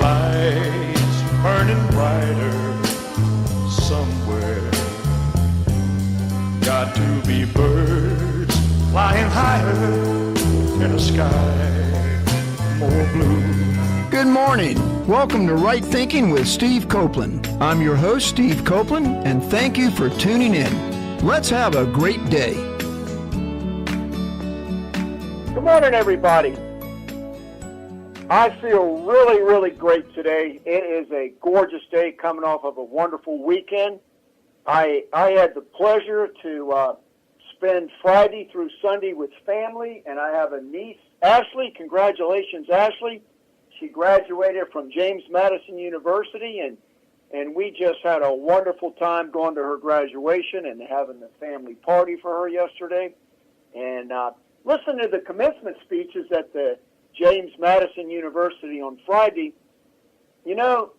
lights burning brighter somewhere. Got to be birds flying higher in a sky more blue. Good morning. Welcome to Right Thinking with Steve Copeland. I'm your host, Steve Copeland, and thank you for tuning in. Let's have a great day. Good morning, everybody. I feel really, really great today. It is a gorgeous day coming off of a wonderful weekend. I had the pleasure to spend Friday through Sunday with family, and I have a niece, Ashley. Congratulations, Ashley. She graduated from James Madison University, and we just had a wonderful time going to her graduation and having the family party for her yesterday. And listening to the commencement speeches at the James Madison University on Friday, you know,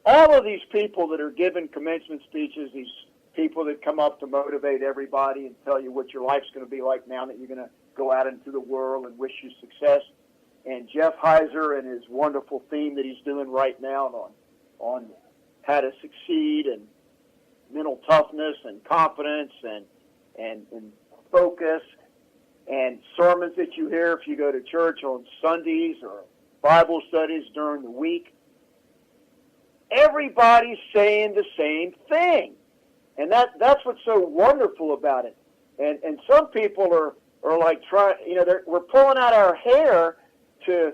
all of these people that are giving commencement speeches, these people that come up to motivate everybody and tell you what your life's going to be like now that you're going to go out into the world and wish you success. And Jeff Heiser and his wonderful theme that he's doing right now on how to succeed and mental toughness and confidence and focus, and sermons that you hear if you go to church on Sundays or Bible studies during the week. Everybody's saying the same thing. And that's what's so wonderful about it. And some people are like trying, you know, we're pulling out our hair to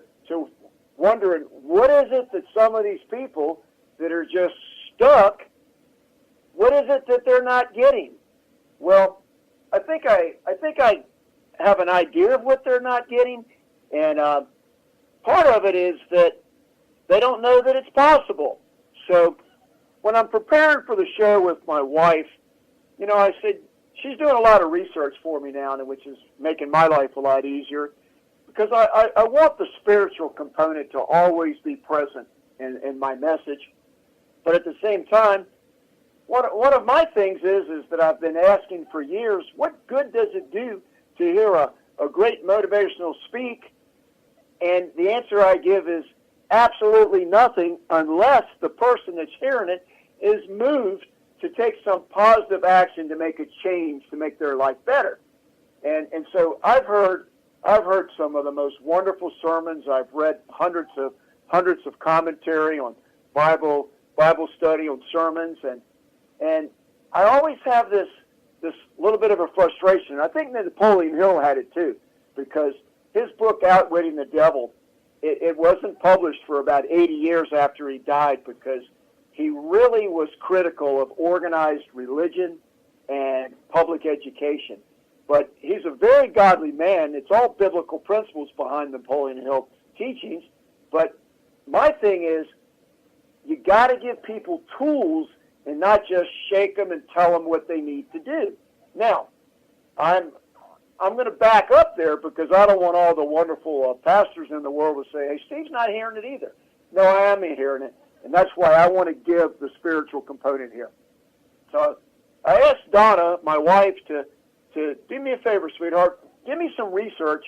wondering what is it that some of these people that are just stuck, what is it that they're not getting? Well, I think I have an idea of what they're not getting, and part of it is that they don't know that it's possible. So when I'm preparing for the show with my wife, you know, I said, she's doing a lot of research for me now, which is making my life a lot easier, because I want the spiritual component to always be present in my message. But at the same time, one of my things is that I've been asking for years, what good does it do to hear a great motivational speak? And the answer I give is absolutely nothing unless the person that's hearing it is moved to take some positive action to make a change, to make their life better. And so I've heard some of the most wonderful sermons. I've read hundreds of commentary on Bible study on sermons, and I always have this little bit of a frustration. I think Napoleon Hill had it too, because his book Outwitting the Devil, it wasn't published for about 80 years after he died, because he really was critical of organized religion and public education. But he's a very godly man. It's all biblical principles behind Napoleon Hill teachings. But my thing is, you got to give people tools and not just shake them and tell them what they need to do. Now, I'm going to back up there, because I don't want all the wonderful pastors in the world to say, hey, Steve's not hearing it either. No, I am hearing it, and that's why I want to give the spiritual component here. So I asked Donna, my wife, to do me a favor, sweetheart. Give me some research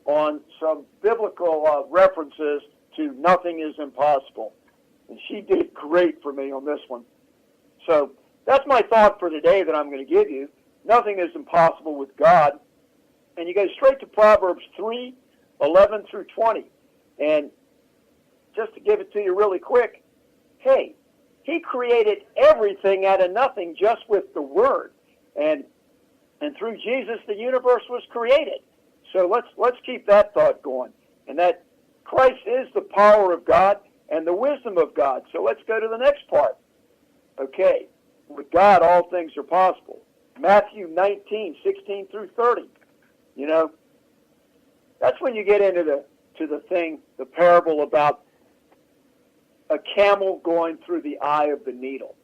on some biblical references to nothing is impossible. And she did great for me on this one. So that's my thought for today that I'm going to give you. Nothing is impossible with God. And you go straight to Proverbs 3:11 through 20. And just to give it to you really quick, hey, he created everything out of nothing just with the Word. And through Jesus, the universe was created. So let's keep that thought going. And that Christ is the power of God and the wisdom of God. So let's go to the next part. Okay, with God, all things are possible. Matthew 19:16 through 30. You know, that's when you get into the parable about a camel going through the eye of the needle.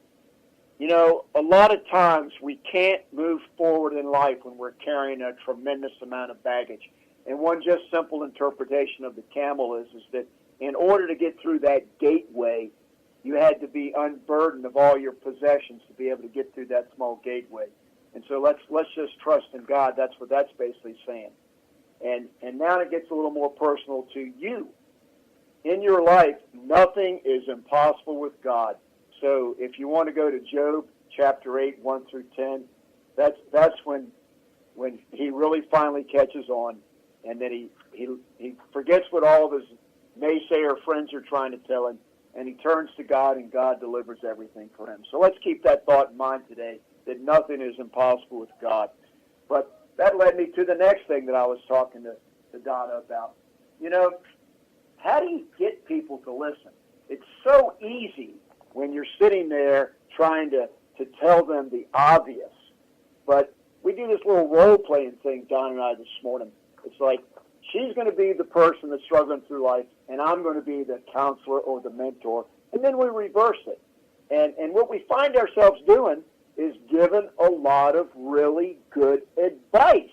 You know, a lot of times we can't move forward in life when we're carrying a tremendous amount of baggage. And one just simple interpretation of the camel is that in order to get through that gateway, you had to be unburdened of all your possessions to be able to get through that small gateway. And so let's just trust in God. That's what that's basically saying. And now it gets a little more personal to you. In your life, nothing is impossible with God. So if you want to go to Job chapter 8, 1 through 10, that's when he really finally catches on, and then he forgets what all of his naysayer friends are trying to tell him, and he turns to God, and God delivers everything for him. So let's keep that thought in mind today, that nothing is impossible with God. But that led me to the next thing that I was talking to Donna about. You know, how do you get people to listen? It's so easy when you're sitting there trying to tell them the obvious. But we do this little role-playing thing, Don and I, this morning. It's like she's going to be the person that's struggling through life, and I'm going to be the counselor or the mentor, and then we reverse it. And what we find ourselves doing is giving a lot of really good advice.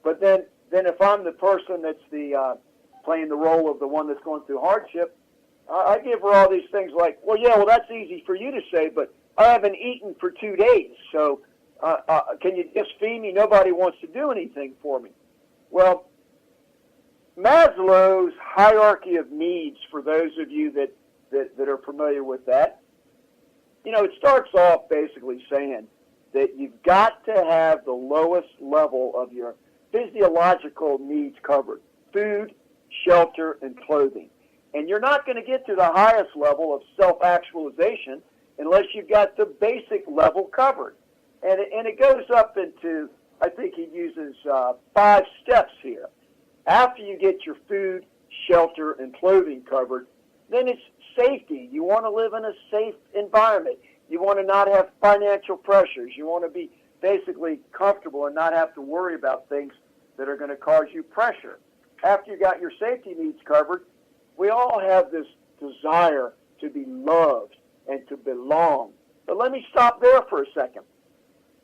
But then if I'm the person that's playing the role of the one that's going through hardship, I give her all these things like, well, that's easy for you to say, but I haven't eaten for 2 days, so can you just feed me? Nobody wants to do anything for me. Well, Maslow's hierarchy of needs, for those of you that are familiar with that, you know, it starts off basically saying that you've got to have the lowest level of your physiological needs covered: food, shelter, and clothing. And you're not going to get to the highest level of self-actualization unless you've got the basic level covered. And it goes up into, I think he uses 5 steps here. After you get your food, shelter, and clothing covered, then it's safety. You want to live in a safe environment. You want to not have financial pressures. You want to be basically comfortable and not have to worry about things that are going to cause you pressure. After you got your safety needs covered, we all have this desire to be loved and to belong. But let me stop there for a second.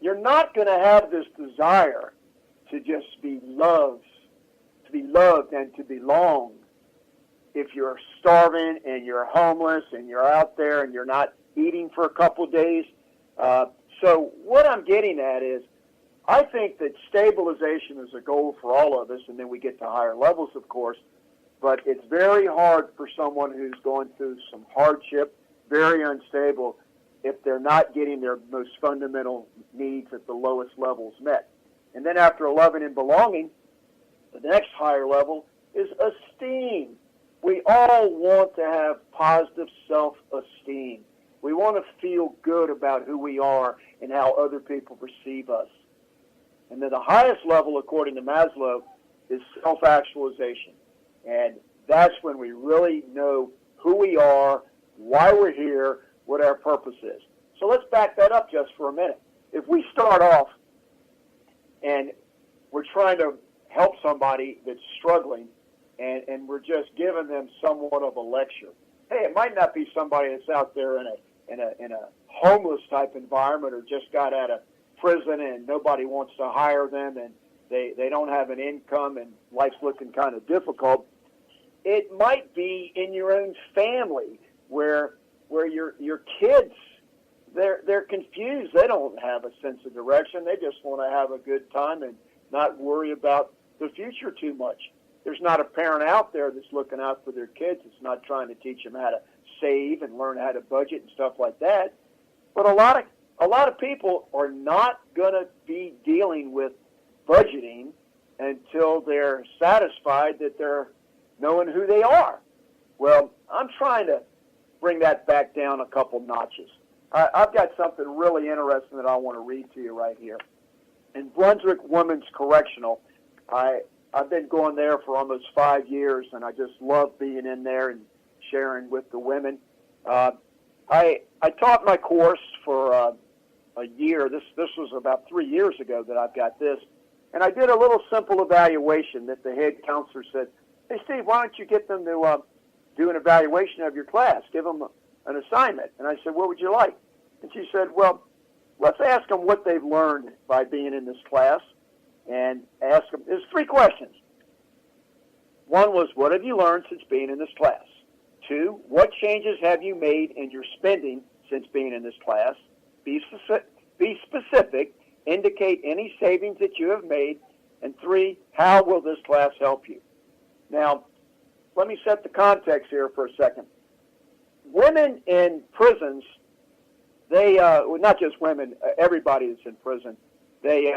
You're not going to have this desire to just be loved and to belong if you're starving and you're homeless and you're out there and you're not eating for a couple of days. So what I'm getting at is, I think that stabilization is a goal for all of us, and then we get to higher levels, of course, but it's very hard for someone who's going through some hardship, very unstable, if they're not getting their most fundamental needs at the lowest levels met. And then after loving and belonging, the next higher level is esteem. We all want to have positive self-esteem. We want to feel good about who we are and how other people perceive us. And then the highest level, according to Maslow, is self-actualization. And that's when we really know who we are, why we're here, what our purpose is. So let's back that up just for a minute. If we start off and we're trying to help somebody that's struggling, and we're just giving them somewhat of a lecture. Hey, it might not be somebody that's out there in a homeless type environment, or just got out of prison and nobody wants to hire them, and they don't have an income and life's looking kind of difficult. It might be in your own family where your kids, they're confused. They don't have a sense of direction. They just want to have a good time and not worry about the future too much. There's not a parent out there that's looking out for their kids. It's not trying to teach them how to save and learn how to budget and stuff like that. But a lot of people are not going to be dealing with budgeting until they're satisfied that they're knowing who they are. Well, I'm trying to bring that back down a couple notches. I've got something really interesting that I want to read to you right here. In Brunswick Women's Correctional, I've been going there for almost 5 years, and I just love being in there and sharing with the women. I taught my course for a year. This was about 3 years ago that I've got this. And I did a little simple evaluation that the head counselor said, hey, Steve, why don't you get them to do an evaluation of your class? Give them an assignment. And I said, what would you like? And she said, well, let's ask them what they've learned by being in this class. And ask them, there's 3 questions. One was, what have you learned since being in this class? 2, what changes have you made in your spending since being in this class? Be specific, indicate any savings that you have made. And 3, how will this class help you? Now, let me set the context here for a second. women in prisons, they well, not just women, everybody that's in prison, they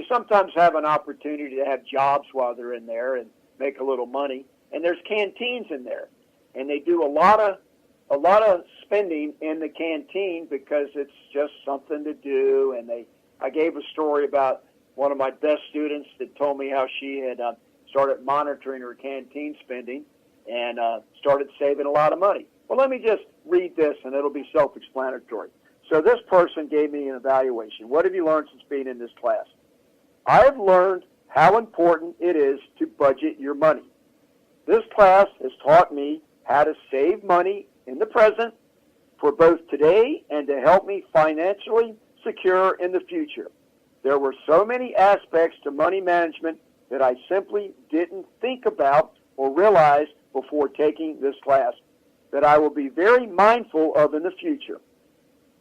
sometimes have an opportunity to have jobs while they're in there and make a little money. And there's canteens in there, and they do a lot of spending in the canteen because it's just something to do. And I gave a story about one of my best students that told me how she had started monitoring her canteen spending and started saving a lot of money. Well, let me just read this, and it'll be self-explanatory. So this person gave me an evaluation. What have you learned since being in this class? I have learned how important it is to budget your money. This class has taught me how to save money in the present for both today and to help me financially secure in the future. There were so many aspects to money management that I simply didn't think about or realize before taking this class that I will be very mindful of in the future.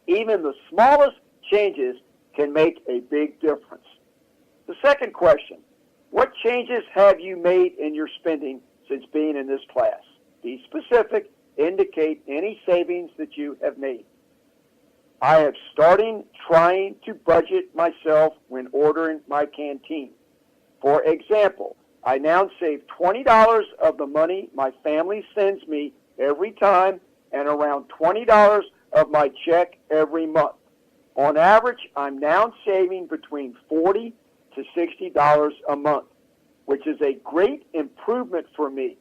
Even the smallest changes can make a big difference. The second question, what changes have you made in your spending since being in this class? Be specific, indicate any savings that you have made. I have started trying to budget myself when ordering my canteen. For example, I now save $20 of the money my family sends me every time and around $20 of my check every month. On average, I'm now saving between $40 to $60 a month, which is a great improvement for me.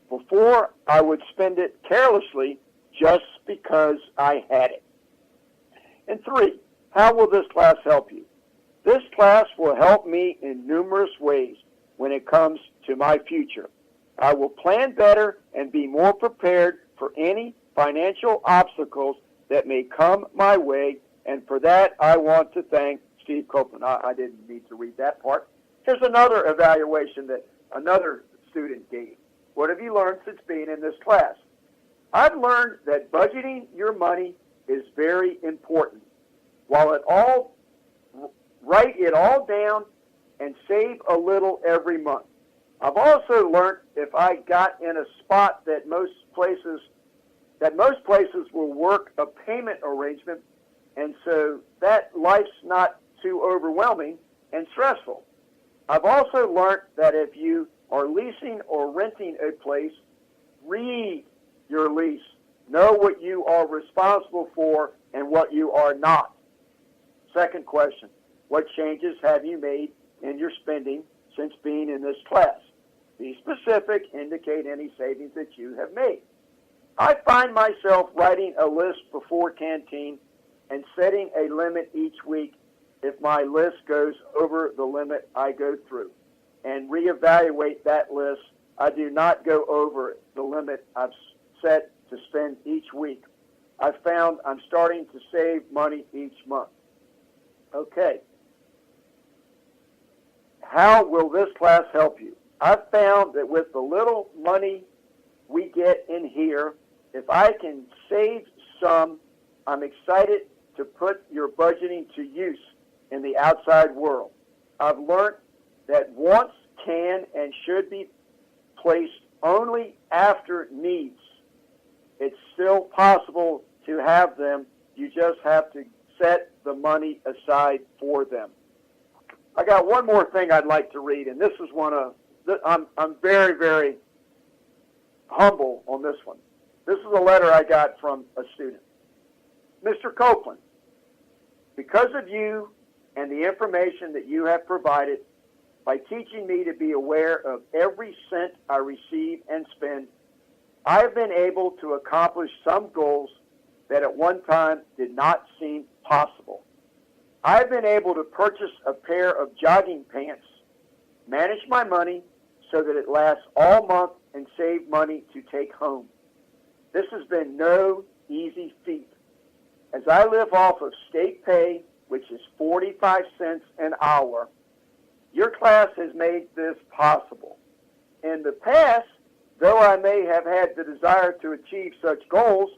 Before, I would spend it carelessly just because I had it. And 3, how will this class help you? This class will help me in numerous ways when it comes to my future. I will plan better and be more prepared for any financial obstacles that may come my way, and for that I want to thank Steve Copeland. I didn't need to read that part. Here's another evaluation that another student gave. What have you learned since being in this class? I've learned that budgeting your money is very important. Write it all down and save a little every month. I've also learned if I got in a spot that most places will work a payment arrangement, and so that life's not too overwhelming and stressful. I've also learned that if you are leasing or renting a place, read your lease. Know what you are responsible for and what you are not. Second question, what changes have you made in your spending since being in this class? Be specific, indicate any savings that you have made. I find myself writing a list before canteen and setting a limit each week if my list goes over the limit I go through, and reevaluate that list. I do not go over the limit I've set to spend each week. I've found I'm starting to save money each month. Okay. How will this class help you? I've found that with the little money we get in here, if I can save some, I'm excited to put your budgeting to use in the outside world. I've learned that wants can and should be placed only after needs. It's still possible to have them. You just have to set the money aside for them. I got one more thing I'd like to read, and this is I'm very, very humble on this one. This is a letter I got from a student. Mr. Copeland, because of you and the information that you have provided by teaching me to be aware of every cent I receive and spend, I have been able to accomplish some goals that at one time did not seem possible. I have been able to purchase a pair of jogging pants, manage my money so that it lasts all month, and save money to take home. This has been no easy feat. As I live off of state pay, which is 45 cents an hour, your class has made this possible. In the past, though I may have had the desire to achieve such goals,